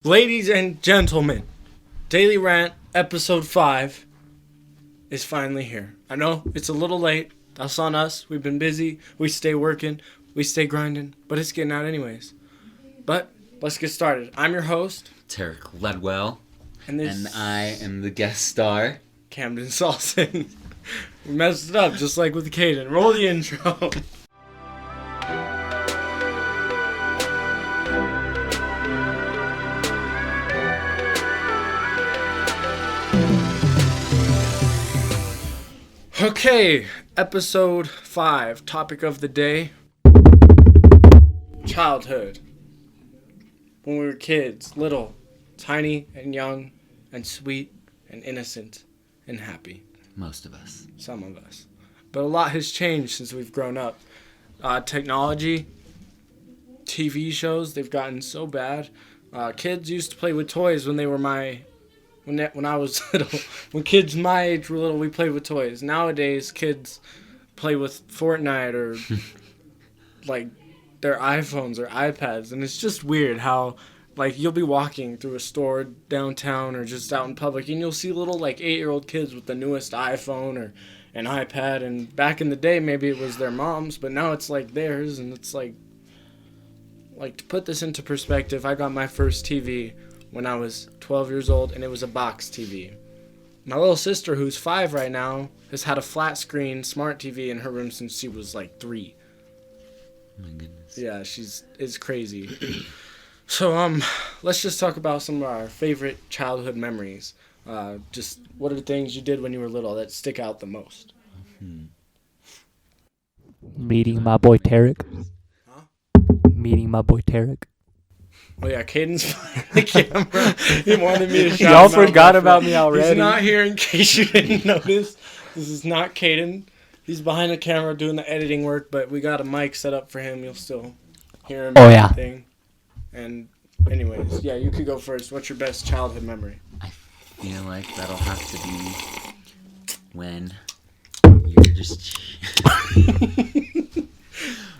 Ladies and gentlemen, Daily Rant episode 5 is finally here. I know it's a little late. That's on us. We've been busy. We stay working. We stay grinding. But it's getting out anyways. But let's get started. I'm your host, Tarek Ledwell. and I am the guest star. Camden Salson. We messed it up just like with Caden. Roll the intro. Okay, episode 5, topic of the day, childhood. When we were kids, little, tiny and young and sweet and innocent and happy. Most of us. Some of us. But a lot has changed since we've grown up. Technology, TV shows, they've gotten so bad. Kids used to play with toys when they were when I was little. When kids my age were little, we played with toys. Nowadays, kids play with Fortnite or like their iPhones or iPads, and it's just weird how like you'll be walking through a store downtown or just out in public, and you'll see little like 8-year-old kids with the newest iPhone or an iPad. And back in the day, maybe it was their mom's, but now it's like theirs, and it's like to put this into perspective, I got my first TV when I was 12 years old, and it was a box TV. My little sister, who's 5 right now, has had a flat screen smart TV in her room since she was like 3. Oh my goodness. Yeah, it's crazy. So let's just talk about some of our favorite childhood memories. Just what are the things you did when you were little that stick out the most? Meeting my boy Tarek. Huh? Meeting my boy Tarek. Oh yeah, Caden's behind the camera. He wanted me to shout Y'all him out, forgot my about friend. me already. He's not here in case you didn't notice. This is not Caden. He's behind the camera doing the editing work, but we got a mic set up for him. You'll still hear him. Oh, yeah. And anyways, yeah, you could go first. What's your best childhood memory? I feel like that'll have to be when you're just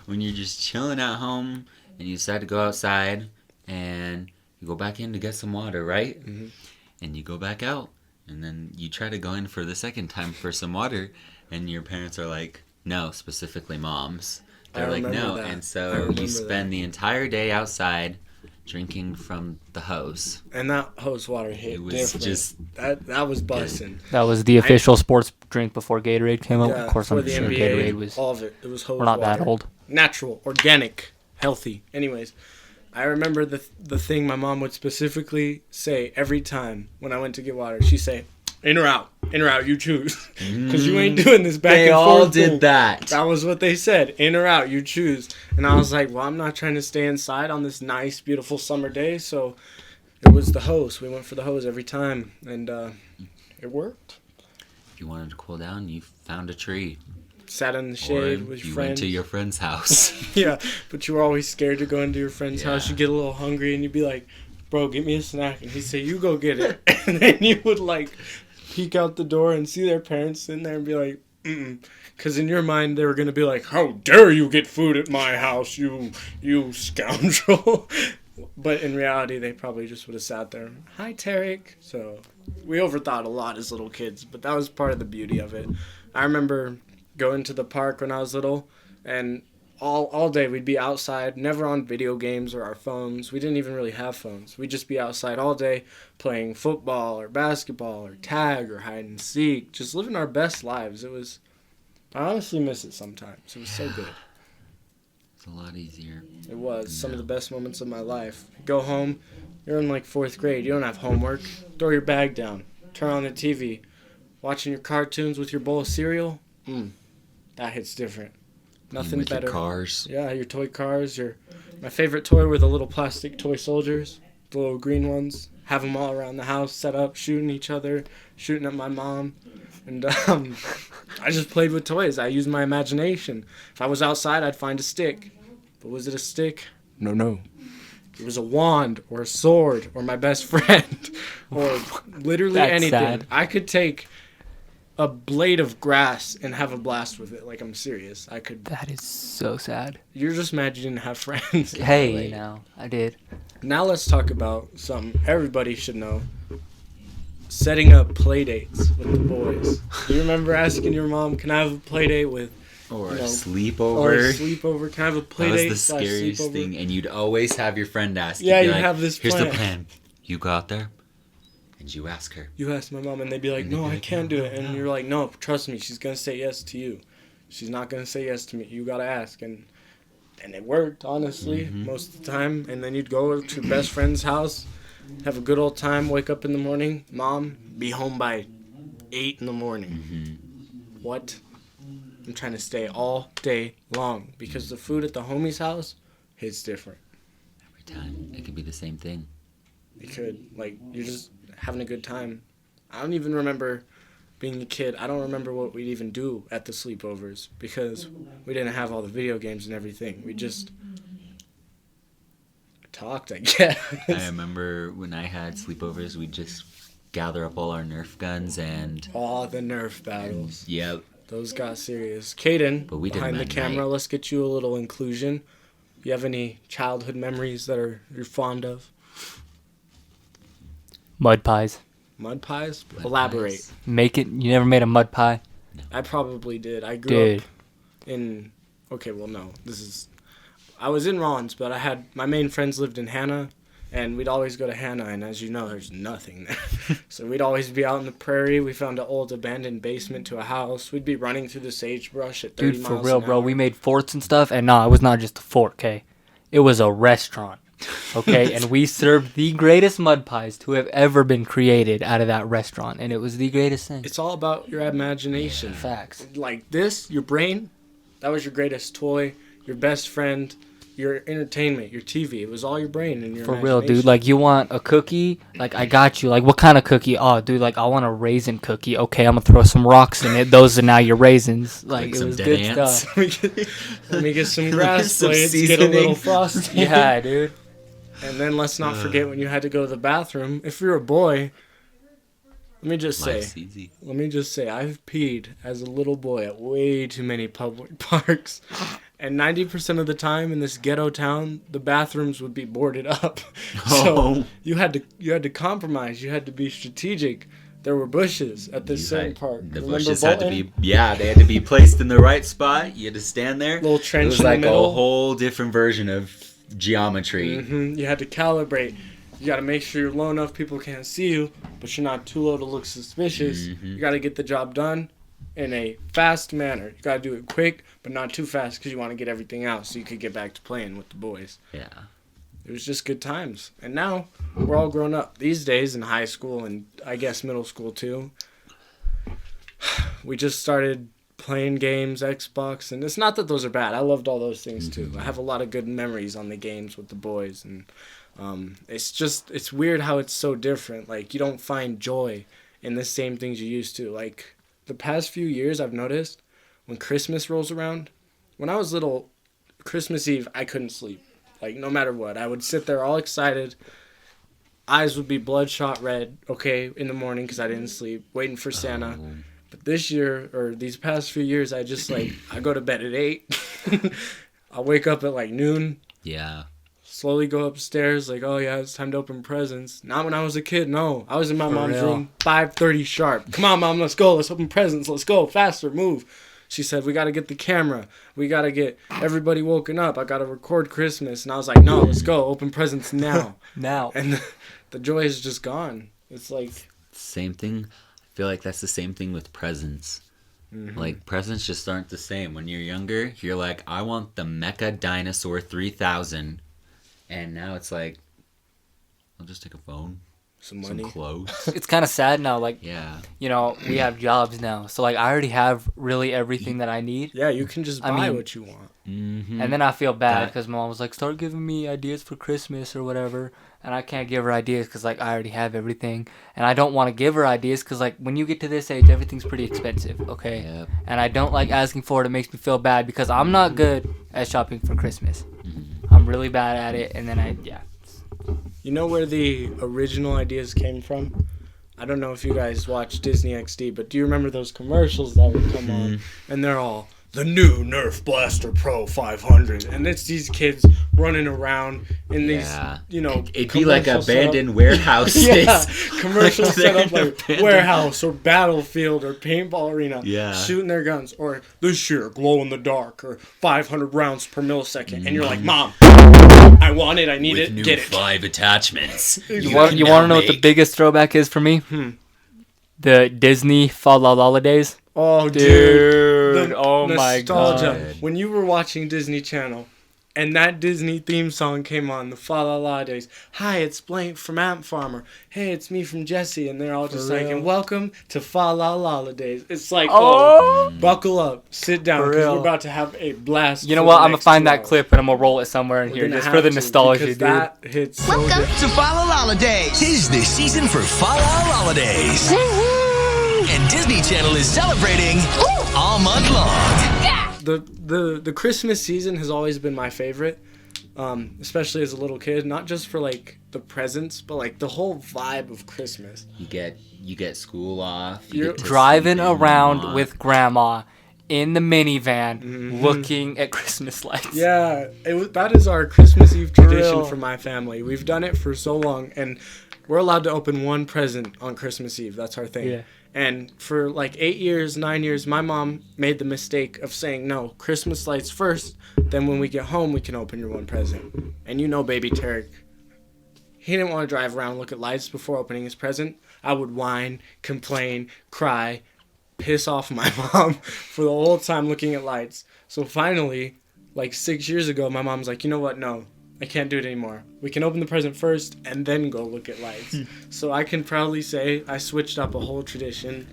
when you're just chilling at home and you decide to go outside and you go back in to get some water, right? Mm-hmm. And you go back out and then you try to go in for the second time for some water and your parents are like, no, specifically moms. They're like, no. That. And so you spend the entire day outside drinking from the hose. And that hose water hit It was different. just that was busting. That was the official sports drink before Gatorade came out. Yeah, Of course, for I'm the sure NBA, Gatorade was. all of it. It was hose We're not water. that old. Natural, organic, healthy. Anyways, I remember the thing my mom would specifically say every time when I went to get water. She'd say, in or out, you choose. Because you ain't doing this back they and all forth did thing. that. That was what they said, in or out, you choose. And I was like, well, I'm not trying to stay inside on this nice, beautiful summer day. So it was the hose. We went for the hose every time. And it worked. If you wanted to cool down, you found a tree. Sat in the shade Or with you friends. went to your friend's house. Yeah, but you were always scared to go into your friend's Yeah. house. You get a little hungry and you'd be like, bro, get me a snack. And he'd say, you go get it. And then you would like peek out the door and see their parents sitting there and be like, mm-mm. Because in your mind, they were going to be like, how dare you get food at my house, you scoundrel. But in reality, they probably just would have sat there, hi, Tarek. So we overthought a lot as little kids, but that was part of the beauty of it. I remember going to the park when I was little, and all day we'd be outside, never on video games or our phones. We didn't even really have phones. We'd just be outside all day playing football or basketball or tag or hide and seek, just living our best lives. I honestly miss it sometimes. It was so good. It's a lot easier. It was some of the best moments of my life. Go home, you're in like 4th grade, you don't have homework. Throw your bag down, turn on the TV, watching your cartoons with your bowl of cereal. That hits different. Nothing with better. Your cars. Yeah, your toy cars. My favorite toy were the little plastic toy soldiers, the little green ones. Have them all around the house, set up, shooting each other, shooting at my mom. And I just played with toys. I used my imagination. If I was outside, I'd find a stick. But was it a stick? No. It was a wand or a sword or my best friend or literally That's anything. sad. I could take a blade of grass and have a blast with it. Like, I'm serious. I could. That is so sad. You're just mad you didn't have friends. Hey, now I did. Now let's talk about something everybody should know. Setting up play dates with the boys. You remember asking your mom, can I have a play date with, Or you a know, sleepover. or a sleepover? Can I have a play That was date? the scariest /sleepover? thing, and you'd always have your friend ask. Yeah, You'd be you'd like, have this Here's plan. the plan. You go out there, and you ask her. You ask my mom, and they'd be like, And they'd no, be I like, can't "No, do it. no, And no." you're like, no, trust me, she's going to say yes to you. She's not going to say yes to me. You got to ask. And it worked, honestly, most of the time. And then you'd go to your best friend's house, have a good old time, wake up in the morning. Mom, be home by 8 in the morning. What? I'm trying to stay all day long because the food at the homie's house hits different. Every time. It could be the same thing. It could. Like, you're just having a good time. I don't even remember being a kid. I don't remember what we'd even do at the sleepovers because we didn't have all the video games and everything. We just talked, I guess. I remember when I had sleepovers, we'd just gather up all our Nerf guns and... All the Nerf battles. Yep. Those got serious. Caden, But we did behind them the at camera, night. let's get you a little inclusion. You have any childhood memories that you're fond of? Mud pies. Mud pies? Mud Elaborate. pies. Make it. You never made a mud pie, I probably did. I grew dude. up in... Okay, well, no. I was in Rawlins, but my main friends lived in Hannah, and we'd always go to Hannah, and as you know, there's nothing there. So we'd always be out in the prairie. We found an old abandoned basement to a house. We'd be running through the sagebrush at 30 Dude, for miles real, an bro. hour. We made forts and stuff, and no, it was not just a fort, okay? It was a restaurant, okay? And we served the greatest mud pies to have ever been created out of that restaurant, and it was the greatest thing. It's all about your imagination. Facts. Like this, your brain, that was your greatest toy, your best friend, your entertainment, your TV. It was all your brain and your For real, imagination. dude. Like, you want a cookie? Like, I got you. Like, what kind of cookie? Oh, dude, like, I want a raisin cookie. Okay, I'm gonna throw some rocks in it. Those are now your raisins. Like, it some was dead good ants. stuff. Let me get some grass Some blades, get a little seasoning. frosty. Yeah, dude. And then let's not forget when you had to go to the bathroom. If you're a boy, let me just Life's easy. I've peed as a little boy at way too many public parks. And 90% of the time in this ghetto town, the bathrooms would be boarded up. So Oh. you had to compromise. You had to be strategic. There were bushes at this certain park. The Remember bushes had to Bolton? be, they had to be placed in the right spot. You had to stand there. Little trench It was in the like a middle. whole different version of geometry. You had to calibrate. You got to make sure you're low enough people can't see you, but you're not too low to look suspicious. You got to get the job done in a fast manner. You got to do it quick, but not too fast because you want to get everything out so you could get back to playing with the boys. Yeah. It was just good times. And now we're all grown up. These days in high school and I guess middle school too, we just started playing games, Xbox, and it's not that those are bad. I loved all those things too. I have a lot of good memories on the games with the boys, and it's weird how it's so different. Like, you don't find joy in the same things you used to. Like, the past few years I've noticed when Christmas rolls around, when I was little, Christmas Eve I couldn't sleep. Like, no matter what, I would sit there all excited. Eyes would be bloodshot red, okay, in the morning because I didn't sleep, waiting for Santa. Oh. But this year, or these past few years, I just, like, I go to bed at 8. I'll wake up at, like, noon, Yeah. slowly go upstairs, like, oh, yeah, it's time to open presents. Not when I was a kid, no. I was in my For mom's real. room, 5:30 sharp. Come on, Mom, let's go. Let's open presents. Let's go. Faster, move. She said, we got to get the camera. We got to get everybody woken up. I got to record Christmas. And I was like, no, let's go. Open presents now. Now. And the joy is just gone. It's like... Same thing. I feel like that's the same thing with presents. Like, presents just aren't the same. When you're younger, you're like, I want the Mecha Dinosaur 3000. And now it's like, I'll just take a phone, Some money. some clothes. It's kind of sad now. Like, Yeah. you know, we have jobs now. So, like, I already have really everything that I need. Yeah, you can just I buy mean- what you want. Mm-hmm. And then I feel bad That- because mom was like, start giving me ideas for Christmas or whatever. And I can't give her ideas because, like, I already have everything. And I don't want to give her ideas because, like, when you get to this age, everything's pretty expensive, okay? Yep. And I don't like asking for it. It makes me feel bad because I'm not good at shopping for Christmas. I'm really bad at it. And then You know where the original ideas came from? I don't know if you guys watch Disney XD, but do you remember those commercials that would come on? And they're all, the new Nerf Blaster Pro 500, and it's these kids running around in these, it'd be like commercial abandoned setup. warehouses. Yeah, commercial Like setup they're like abandoned. warehouse or battlefield or paintball arena, Yeah. shooting their guns, or this year glow in the dark, or 500 rounds per millisecond, and you're like, Mom, I want it, I need it, get it. 5 attachments. You want to know what the biggest throwback is for me? The Disney Fa La La days. Oh, Dude, the oh my God. When you were watching Disney Channel and that Disney theme song came on, the Fa La La days. Hi, it's Blank from Ant Farmer. Hey, it's me from Jesse. And they're all just like, and welcome to Fa La La days. It's like, buckle up, sit down, For because real. we're about to have a blast. You know for what? the I'm gonna next find 2 that hours. clip and I'm gonna roll it somewhere in We're here gonna just have for the to, nostalgia, because dude. that hits so good. To Fa La La Days. 'Tis the season for Fa La La Days. And Disney Channel is celebrating all month long. The Christmas season has always been my favorite, especially as a little kid. Not just for like the presents, but like the whole vibe of Christmas. You get school off. You're get to Driving sleep in around Mama. with grandma in the minivan looking at Christmas lights. Yeah, that is our Christmas Eve tradition real. for my family. We've done it for so long, and we're allowed to open one present on Christmas Eve. That's our thing. Yeah. And for like 8 years, 9 years, my mom made the mistake of saying, no, Christmas lights first. Then when we get home, we can open your one present. And you know, baby Tarek, he didn't want to drive around and look at lights before opening his present. I would whine, complain, cry, piss off my mom for the whole time looking at lights. So finally, like 6 years ago, my mom's like, you know what? No, I can't do it anymore. We can open the present first and then go look at lights. So I can proudly say I switched up a whole tradition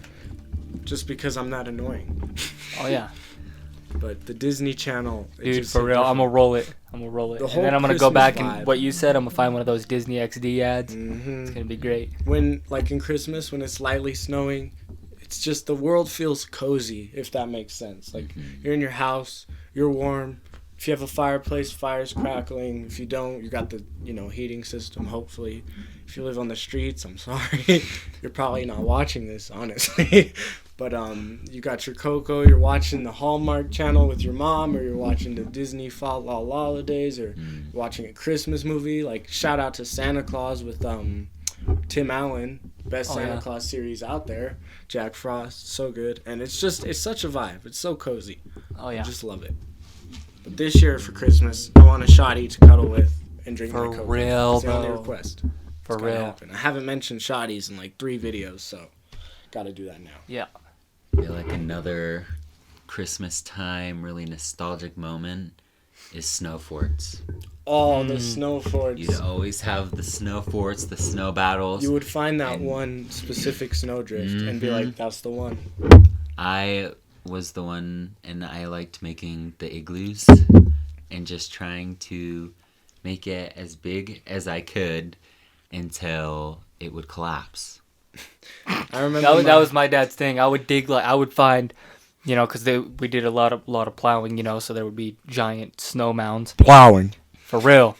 just because I'm not annoying. Oh yeah, But the Disney Channel, it dude, just for hit real. I'm different. gonna roll it. The And whole then I'm gonna go Christmas back vibe. and what you said. I'm gonna find one of those Disney XD ads. Mhm. It's gonna be great. When, like in Christmas, when it's lightly snowing, it's just the world feels cozy, if that makes sense. Like you're in your house, you're warm. If you have a fireplace, fire's crackling. If you don't, you got the heating system. Hopefully, if you live on the streets, I'm sorry, you're probably not watching this, honestly. But you got your cocoa. You're watching the Hallmark Channel with your mom, or you're watching the Disney Fa La La days, or watching a Christmas movie. Like shout out to Santa Claus with Tim Allen, best Santa Claus series out there. Jack Frost, so good, and it's such a vibe. It's so cozy. Oh I yeah. just love it. But this year for Christmas, I want a shotty to cuddle with and drink For my cocoa. real, That's the only bro. request. For It's gotta real. happen. I haven't mentioned shotties in like 3 videos, so gotta do that now. Yeah. I feel like another Christmas time, really nostalgic moment is snow forts. Oh, the snow forts. You'd always have the snow forts, the snow battles. You would find that one specific snowdrift and be like, that's the one. I was the one, and I liked making the igloos and just trying to make it as big as I could until it would collapse. I remember That was my dad's thing. I would dig I would find, because we did a lot of plowing, so there would be giant snow mounds. plowing. For real.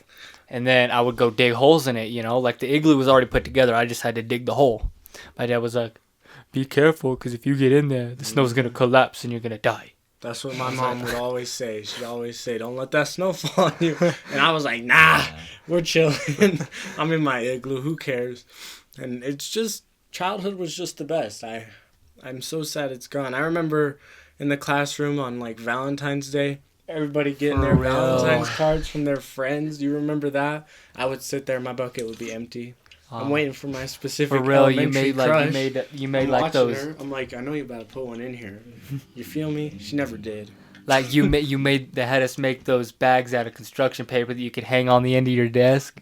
And then I would go dig holes in it, like the igloo was already put together. I just had to dig the hole. My dad was like, be careful, because if you get in there, the snow's going to collapse and you're going to die. That's what my mom would always say. She'd always say, don't let that snow fall on you. And I was like, nah, we're chilling. I'm in my igloo. Who cares? And it's just, childhood was just the best. I'm so sad it's gone. I remember in the classroom on like Valentine's Day, everybody getting their For real. Valentine's cards from their friends. Do you remember that? I would sit there, my bucket would be empty. I'm waiting for my specific For real, you elementary made crush. you made I'm like watching those her. I'm like, I know you about to put one in here. You feel me? She never did. like you made they had us make those bags out of construction paper that you could hang on the end of your desk.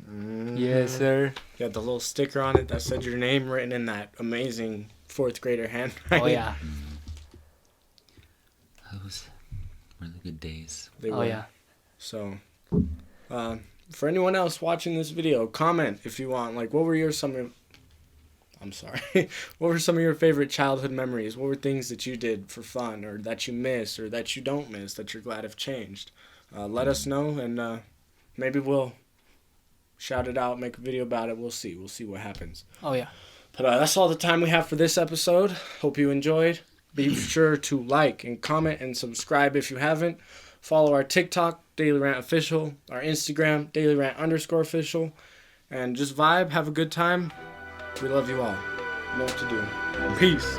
Yes, sir. You had the little sticker on it that said your name written in that amazing 4th grader handwriting. Oh yeah. Those were the good days. They Oh were. yeah. So, for anyone else watching this video, comment if you want. Like, what were I'm sorry. What were some of your favorite childhood memories? What were things that you did for fun, or that you miss, or that you don't miss, that you're glad have changed? Let us know, and maybe we'll shout it out, make a video about it. We'll see. We'll see what happens. Oh yeah. But that's all the time we have for this episode. Hope you enjoyed. Be sure to like and comment and subscribe if you haven't. Follow our TikTok, Daily Rant Official, our Instagram, Daily Rant_official, and just vibe, have a good time. We love you all. Know what to do. Peace.